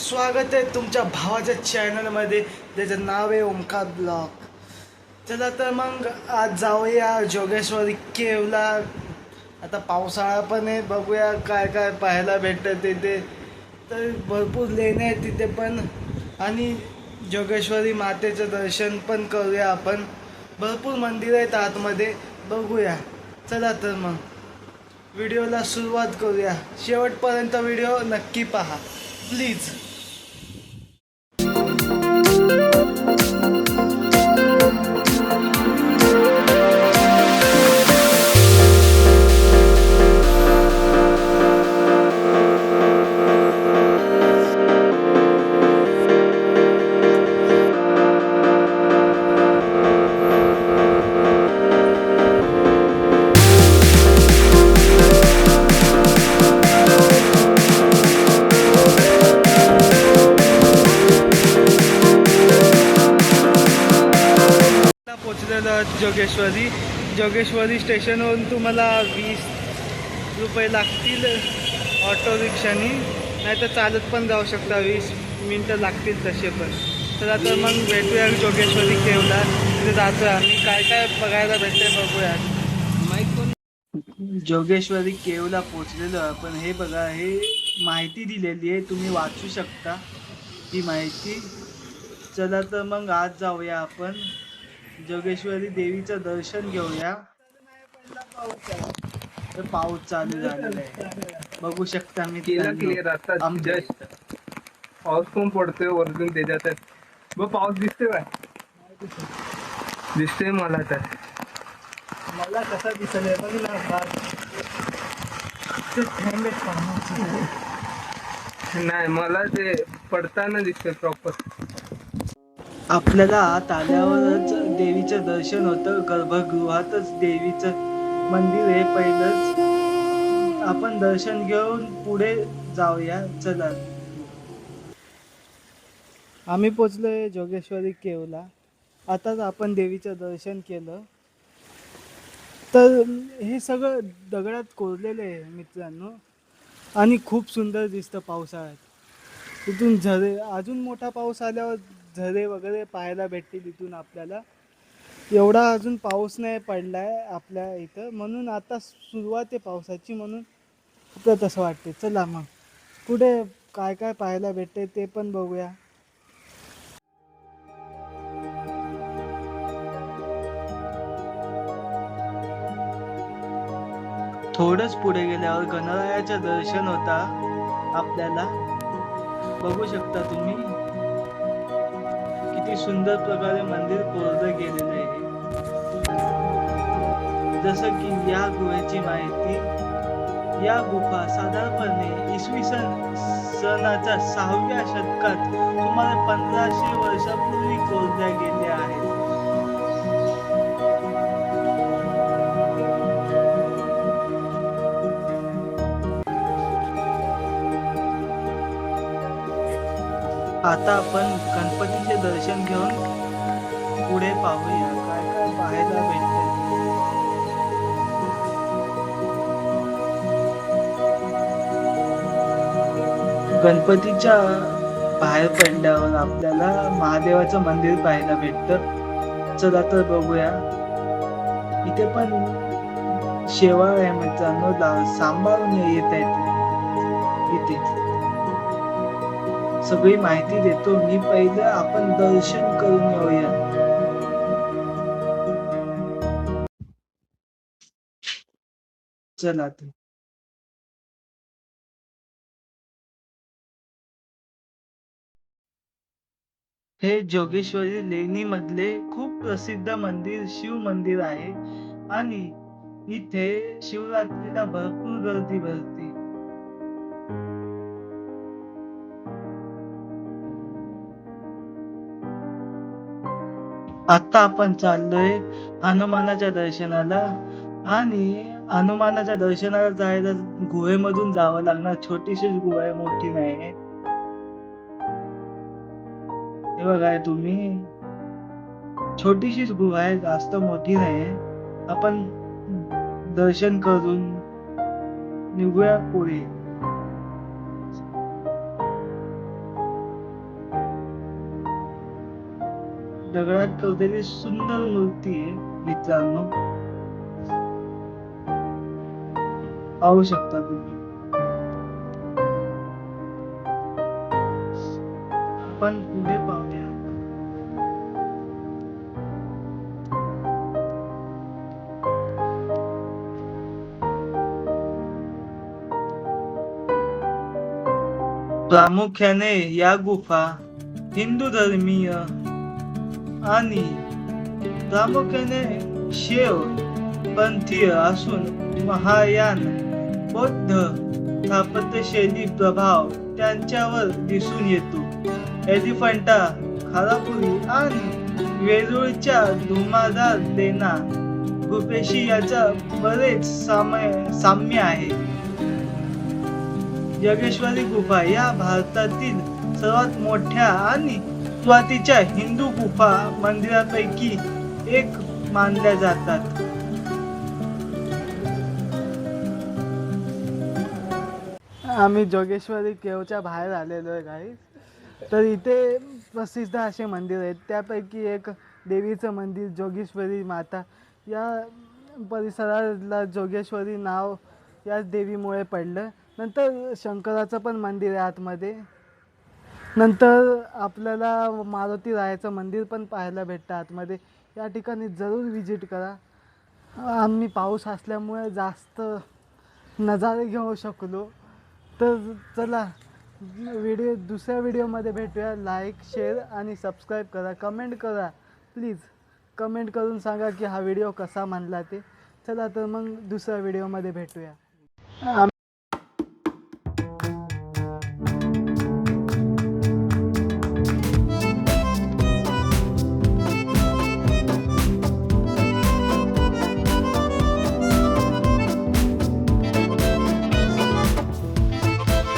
स्वागत आहे तुमच्या भावाच्या चॅनलमध्ये, त्याचं नाव आहे ओमकार ब्लॉग. चला तर मग आज जाऊया जोगेश्वरी केवला. आता पावसाळा पण आहे, बघूया काय काय पाहायला भेटतं तिथे. तर भरपूर लेणे आहेत तिथे पण, आणि जोगेश्वरी मातेचं दर्शन पण करूया आपण. भरपूर मंदिरं आहेत आतमध्ये, बघूया. चला तर मग व्हिडिओला सुरुवात करूया. शेवटपर्यंत व्हिडिओ नक्की पहा प्लीज. पोचलेलो आहोत जोगेश्वरी स्टेशनवरून तुम्हाला 20 रुपये लागतील ऑटो रिक्षानी, नाही तर चालत पण जाऊ शकता. 20 मिनटं लागतील तसे पण. तर आता मग भेटूया जोगेश्वरी केवला. तिथे जातो आम्ही, काय काय बघायला भेटते बघूया. जोगेश्वरी केवला पोचलेलो आपण. हे बघा, हे माहिती दिलेली आहे, तुम्ही वाचू शकता ही माहिती. चला तर मग आज जाऊया आपण जोगेश्वरी देवीचं दर्शन घेऊया. तर पाऊस चालू झालेला आहे, बघू शकता मी क्लिअर आता पाऊस पण पडतोय वरतून त्याच्यात. मग पाऊस दिसतोय काय? दिसतोय मला तर. मला कसा दिसले नाही, मला ते पडताना दिसतोय प्रॉपर. आपल्याला आत आल्यावरच देवीचं दर्शन होतं. गर्भगृहातच देवीचं मंदिर आहे पहिलंच. आपण दर्शन घेऊन पुढे जाऊया. चला, आम्ही पोचलोय जोगेश्वरी केवला. आताच आपण देवीचं दर्शन केलं. तर हे सगळं दगडात कोरलेलं आहे मित्रांनो, आणि खूप सुंदर दिसतं पावसाळ्यात. तिथून झरे, अजून मोठा पाऊस आल्यावर झरे वगैरे पाहायला भेटतील इथून आपल्याला. एवढा अजून पाऊस नाही पडलाय आपल्या इथं, म्हणून आता सुरुवात आहे पावसाची, म्हणून आपलं तसं वाटते. चला मग पुढे काय काय पाहायला भेटते ते पण बघूया. थोडंच पुढे गेल्यावर गणरायाचं दर्शन होता आपल्याला. बघू शकता तुम्ही किती सुंदर प्रकारे मंदिर कोरलं गेलेलं आहे. जसं की या गुहेची माहिती, या गुफा साधारणपणे इसवी सनाच्या 6व्या शतकात सुमारे 1500 वर्षापूर्वी कोरल्या गेल्या आहेत. आता आपण गणपतीचे दर्शन घेऊन पुढे पाहूया काय काय पाहायला भेटते. गणपतीच्या बाहेर पडल्यावर आपल्याला महादेवाचं मंदिर पाहायला भेटतं. चला तर बघूया. इथे पण शेवाळ आहे मित्रांनो, सांभाळून येत आहेत इथे. सगळी माहिती देतो मी. पहिलं आपण दर्शन करून येऊया. चला तर. हे जोगेश्वरी लेणी मधले खूप प्रसिद्ध मंदिर, शिव मंदिर आहे, आणि इथे शिवरात्रीला भरपूर गर्दी भरते. आता आपण चाललोय हनुमानाच्या दर्शनाला, आणि हनुमानाच्या दर्शनाला जायला गुहेमधून जावं लागणार. छोटीशी गुहा आहे, मोठी नाही. हे बघाय तुम्ही, छोटीशीच गुहा आहे, जास्त मोठी नाही. आपण दर्शन करून निघूया पुढे. दगडात कोरलेली सुंदर मूर्ती आहे मित्रांनो, पाहू शकता तुम्ही. आपण पुढे पाहूया. प्रामुख्याने या गुफा हिंदू धर्मीय आणि प्रामुख्याने शैव पंथीय असून महायान बौद्ध स्थापत्यशैली प्रभाव त्यांच्यावर दिसून येतो. एलिफंटा, खारापुरी आणि वेरूळच्या धुमादार लेणा गुफेशी याचा बरेच साम्य आहे. योगेश्वरी गुफा या भारतातील सर्वात मोठ्या आणि सुरुवातीच्या हिंदू गुफा मंदिरांपैकी एक मानल्या जातात. आम्ही जोगेश्वरी केवच्या बाहेर आलेलो आहे गाईस. तर इथे प्रसिद्ध असे मंदिर आहेत, त्यापैकी एक देवीचं मंदिर जोगेश्वरी माता. या परिसराला जोगेश्वरी नाव याच देवीमुळे पडलं. नंतर शंकराचं पण मंदिर आहे आतमध्ये. नंतर आपल्याला मारुती रायाचं मंदिर पण पाहायला भेटतं आतमध्ये. या ठिकाणी जरूर विजिट करा. आम्ही पाऊस असल्यामुळे जास्त नजारे घेऊ शकलो. तर चला दुसऱ्या व्हिडिओमध्ये भेटूया. लाईक, शेअर आणि सबस्क्राईब करा. कमेंट करा प्लीज. कमेंट करून सांगा की हा व्हिडिओ कसा म्हणला ते. चला तर मग दुसऱ्या व्हिडिओमध्ये भेटूया.